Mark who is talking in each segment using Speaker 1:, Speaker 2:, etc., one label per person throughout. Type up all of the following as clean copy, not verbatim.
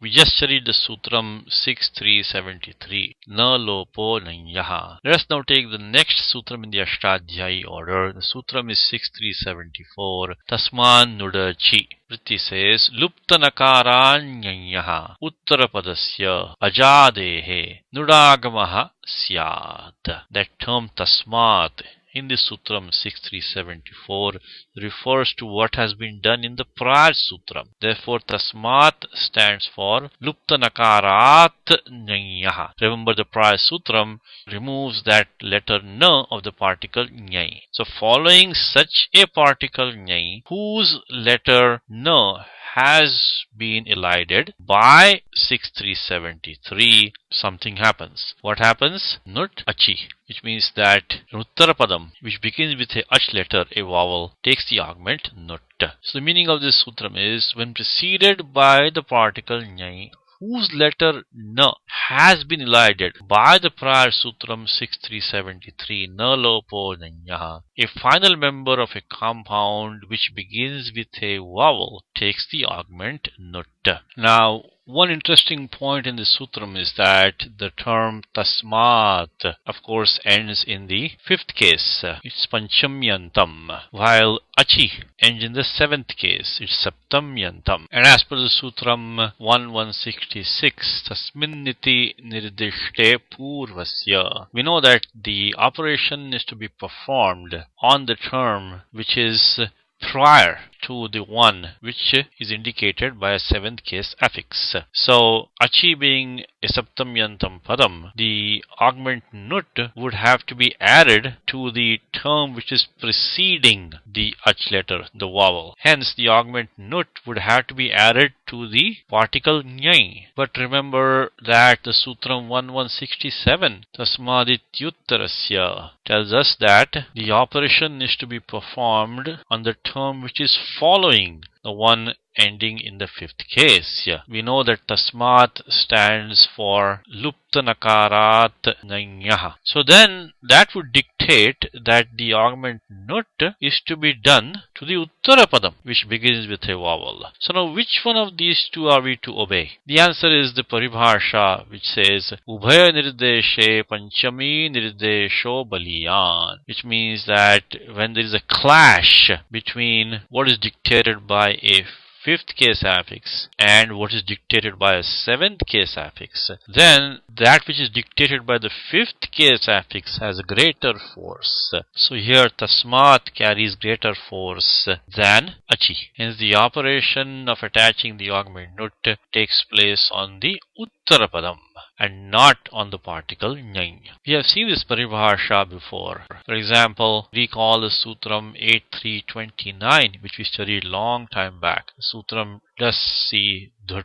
Speaker 1: We just studied the Sutram 6373, Na Lopo Nanyaha. Let us now take the next Sutram in the Ashtadhyayi order. The Sutram is 6374, Tasman Nudachi. Vritti says, Luptanakaranyaha Uttarapadasya Ajadehe Nudagamaha Syat. That term Tasmat in the Sutram 6374 refers to what has been done in the prior Sutram. Therefore, Tasmat stands for Luptanakarat Nyayaha. Remember, the prior Sutram removes that letter N of the particle Nyai. So, following such a particle Nyai, whose letter N has been elided by 6373, something happens. What happens? Nut achi, which means that Uttarapadam, which begins with a ach letter, a vowel, takes the augment nut. So the meaning of this sutram is, when preceded by the particle nyai, whose letter n has been elided by the prior Sutram 6373, na lopo nanyaha, a final member of a compound which begins with a vowel takes the augment nut. Now, one interesting point in the sutram is that the term tasmat, of course, ends in the fifth case. It's panchamyantam, while achi ends in the seventh case. It's saptamyantam. And as per the sutram 1166, tasminniti nirdishte purvasya, we know that the operation is to be performed on the term which is prior to the one which is indicated by a seventh case affix. So, achi being a saptamyantam padam, the augment nut would have to be added to the term which is preceding the ach letter, the vowel. Hence, the augment nut would have to be added to the particle nyai. But remember that the Sutram 1167, tasmadityuttarasya, tells us that the operation is to be performed on the term which is following the one ending in the fifth case. We know that tasmat stands for luptanakarat nanyaha. So then that would dictate that the augment nut is to be done to the uttarapadam, which begins with a vowel. So now, which one of these two are we to obey? The answer is the paribhasha, which says ubhaya nirdeshe panchami nirdesho baliyan, which means that when there is a clash between what is dictated by a fifth case affix and what is dictated by a seventh case affix, then that which is dictated by the fifth case affix has a greater force. So here tasmat carries greater force than achi. Hence the operation of attaching the augment nut takes place on the uttarapadam and not on the particle nyai. We have seen this paribhasha before. For example, recall the Sutram 8329, which we studied long time back. Sutram dasi dhut.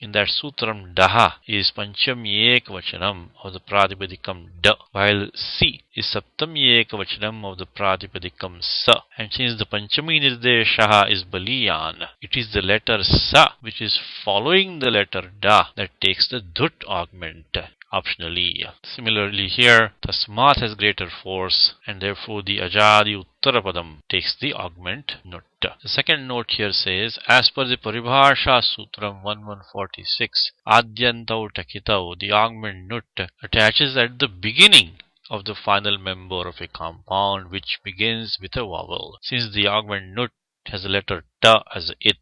Speaker 1: In that Sutram, daha is panchami ekvachanam of the pratipadikam da, while si is saptami ekvachanam of the pratipadikam sa. And since the panchami nirdeshaha is baliyan, it is the letter sa which is following the letter da that takes the dhut augment optionally. Similarly here, tasmat has greater force and therefore the ajadi uttarapadam takes the augment nut. The second note here says, as per the paribhasha sutram 1146, adyantau takitau, the augment nut attaches at the beginning of the final member of a compound which begins with a vowel. Since the augment nut has the letter ta as it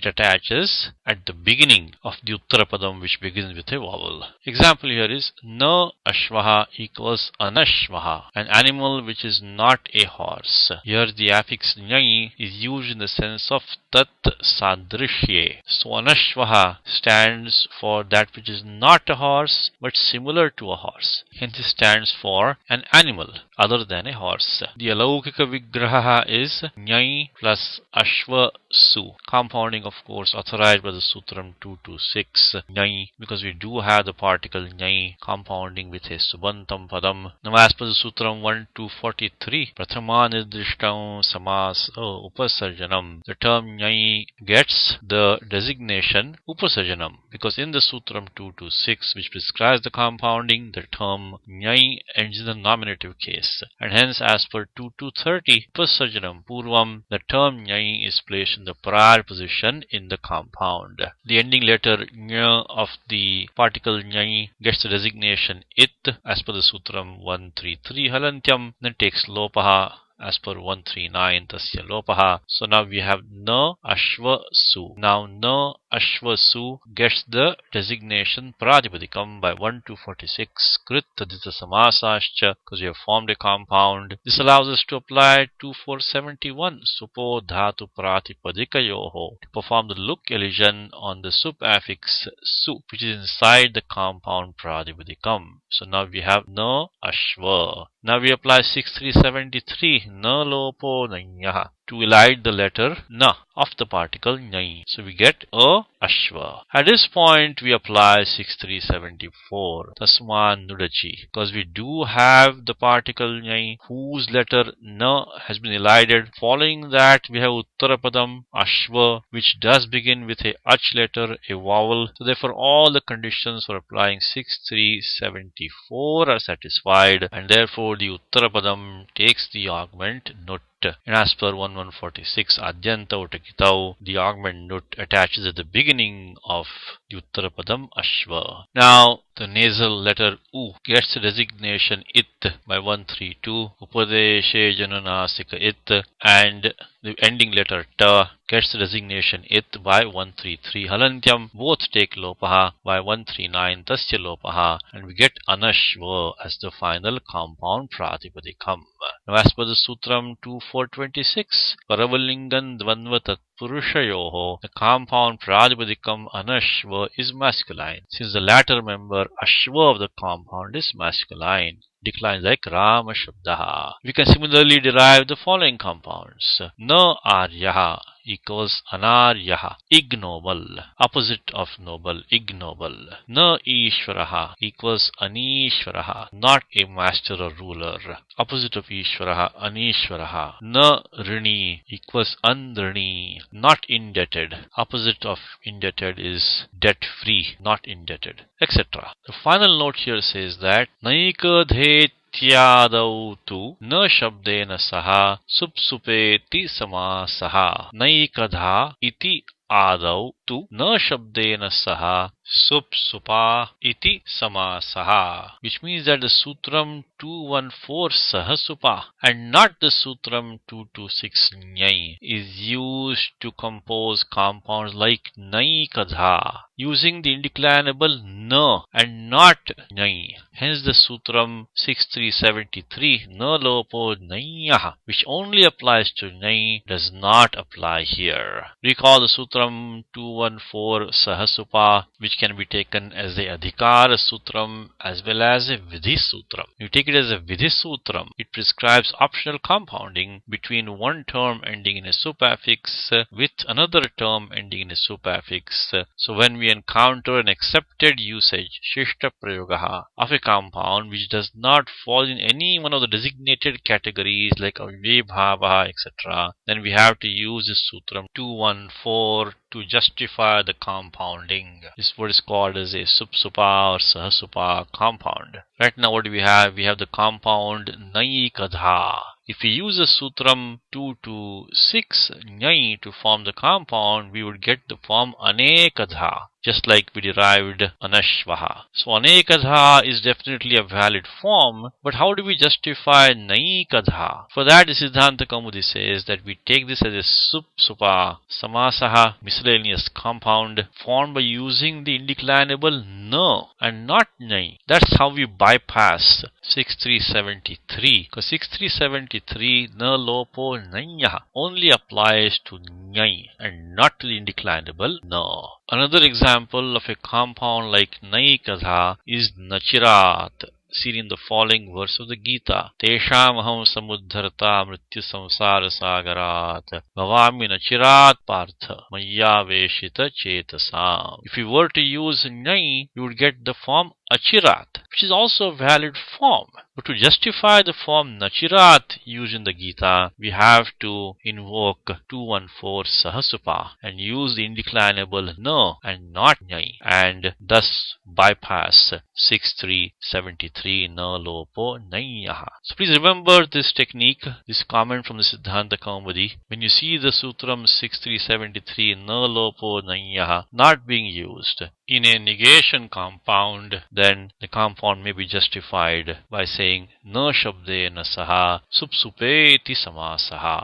Speaker 1: attaches at the beginning of the uttarapadam which begins with a vowel. Example here is na ashvaha equals anashvaha, an animal which is not a horse. Here the affix nyai is used in the sense of tat sadrishye. So anashvaha stands for that which is not a horse but similar to a horse. Hence it stands for an animal other than a horse. The alaukika vigraha is nyai plus ashva su, compounding of course authorized by the Sutram 226 nyai, because we do have the particle nyai compounding with a subantam padam. Now as per the Sutram 1243, prathama nirdishtam samas upasarjanam, the term nyai gets the designation upasarjanam, because in the Sutram 226 which prescribes the compounding, the term nyai ends in the nominative case, and hence as per 2230 upasarjanam purvam, the term nyai is placed in the prior position in the compound. The ending letter ñ of the particle ñai gets the designation it as per the Sutram 133 halantyam, then takes lopaha as per 139 tasya lopaha. So now we have na ashva su. Now na ashva su gets the designation pratipadikam by 1 to 46 krit tadita samasascha, because we have formed a compound. This allows us to apply 2471 supo dhatu pratipadikayoho to perform the look elision on the sup affix su, which is inside the compound pratipadikam. So now we have na ashva. Now we apply 6373 na lopo nanyah to elide the letter na of the particle ñai. So we get a ashva. At this point we apply 6374 tasman nudachi, because we do have the particle ñai whose letter na has been elided. Following that we have uttarapdam ashva, which does begin with a ach letter, a vowel. So therefore all the conditions for applying 6374 are satisfied, and therefore the uttarapdam takes the augment nut. And as per 1146 adyanta utakitau, the augment nut attaches at the beginning of the uttarapadam ashva. Now the nasal letter u gets the designation it by 132, upadeshe jananasika it, and the ending letter ta gets the designation it by 133 halantyam. Both take lopaha by 139 tasya lopaha, and we get anashva as the final compound pratipadikam. Now as per the Sutram 2426 paravalingan dvanva tatpurushayoho, the compound pratipadikam anashva is masculine, since the latter member ashva of the compound is masculine. Declines like Rama Shabdaha. We can similarly derive the following compounds. Na aryaha equals anaryaha, ignoble, opposite of noble, ignoble. Na ishvaraha equals anishvaraha, not a master or ruler, opposite of ishvaraha, anishvaraha. Na rini equals andrini, not indebted, opposite of indebted is debt free, not indebted, etc. The final note here says that naikadhe इत्यादौ तु न शब्देन सह सुप्सुपेति समासः. नैकधा इति आदौ तु न शब्देन सह supsupa iti samasaha, which means that the Sutram 214 sahasupa and not the Sutram 226 ñai is used to compose compounds like naikadha using the indeclinable na and not ñai. Hence the Sutram 6373 na lopo ñayah, which only applies to ñai, does not apply here. Recall the Sutram 214 sahasupa, which can be taken as a adhikara sutram as well as a vidhi sutram. You take it as a vidhi sutram, it prescribes optional compounding between one term ending in a supaffix with another term ending in a supaffix. So when we encounter an accepted usage, shishta prayogaha, of a compound which does not fall in any one of the designated categories like avibhavaha, etc., then we have to use this sutram 214 to justify the compounding. This word is called as a supsupa or sahasupa compound. Right now what do we have? We have the compound naikadha. If we use the Sutram 226 ñai to form the compound, we would get the form anekadha, just like we derived anashvaha. So anekadha is definitely a valid form, but how do we justify naikadha? For that, the Siddhanta Kaumudi says that we take this as a supsupa samasaha, miscellaneous compound formed by using the indeclinable na and not ñai. That's how we bypass 6373, because 6373 na lopo ñayah only applies to ñai and not to the indeclinable na. Another example of a compound like naikadha is nachirat, seen in the following verse of the Gita. Tesham aham samuddharta mrityu samsara sagarat bhavami nachirat partha maya veshita chetasam. If we were to use ñai, we would get the form achirat, which is also a valid form. But to justify the form nachirat used in the Gita, we have to invoke 214 sahasupa and use the indeclinable na and not ñai, and thus bypass 6373 na lopo nayyaha. So please remember this technique, this comment from the Siddhanta Kaumudi. When you see the Sutram 6373 na lopo nayyaha not being used in a negation compound, then the compound may be justified by saying na shabde na saha supsupeti samasaha.